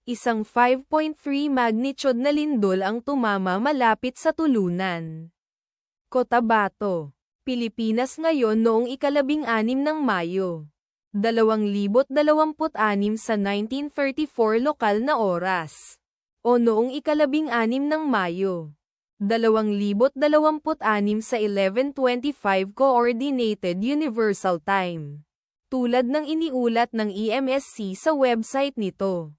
Isang 5.3 magnitude na lindol ang tumama malapit sa tulunan. Cotabato, Pilipinas ngayon noong ika-16 ng Mayo. 2026 sa 1934 lokal na oras. O noong ika-16 ng Mayo. 2026 sa 11:25 Coordinated Universal Time. Tulad ng iniulat ng EMSC sa website nito.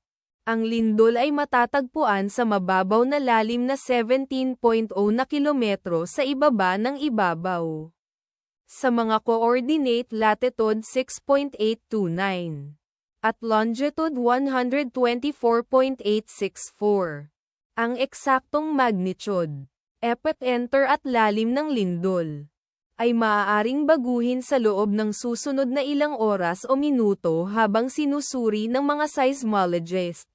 Ang lindol ay matatagpuan sa mababaw na lalim na 17.0 na kilometro sa ibaba ng ibabaw. Sa mga coordinate latitude 6.829 at longitude 124.864. Ang eksaktong magnitude, epicenter at lalim ng lindol ay maaaring baguhin sa loob ng susunod na ilang oras o minuto habang sinusuri ng mga seismologist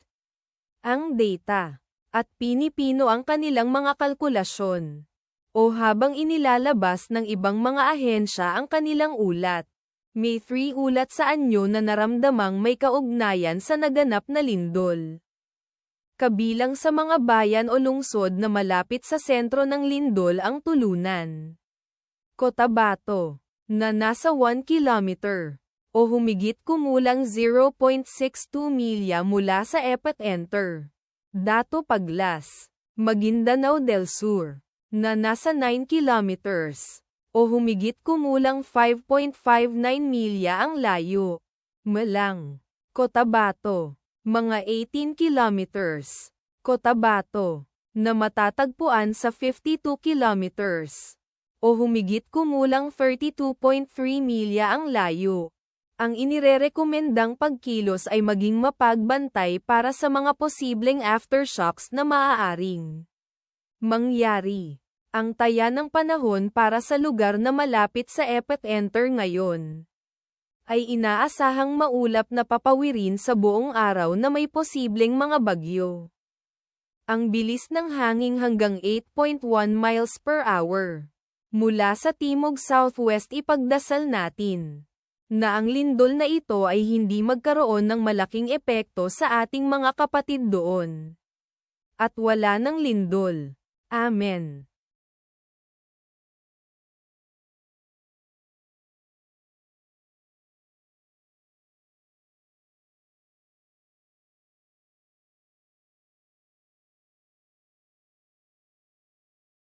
ang data, at pinipino ang kanilang mga kalkulasyon, o habang inilalabas ng ibang mga ahensya ang kanilang ulat. May 3 ulat sa anyo na naramdamang may kaugnayan sa naganap na lindol. Kabilang sa mga bayan o lungsod na malapit sa sentro ng lindol ang tulunan. Cotabato, na nasa 1 kilometer, o humigit kumulang 0.62 milya mula sa epicenter. Dato Paglas, Maguindanao del Sur, na nasa 9 kilometers, o humigit kumulang 5.59 milya ang layo. Malang, Cotabato, mga 18 kilometers. Cotabato, na matatagpuan sa 52 kilometers. O humigit kumulang 32.3 milya ang layo. Ang inirerekomendang pagkilos ay maging mapagbantay para sa mga posibleng aftershocks na maaaring mangyari. Ang taya ng panahon para sa lugar na malapit sa epicenter ngayon ay inaasahang maulap na papawirin sa buong araw na may posibleng mga bagyo. Ang bilis ng hangin hanggang 8.1 miles per hour. Mula sa timog-southwest ipagdasal natin na ang lindol na ito ay hindi magkaroon ng malaking epekto sa ating mga kapatid doon. At wala ng lindol. Amen.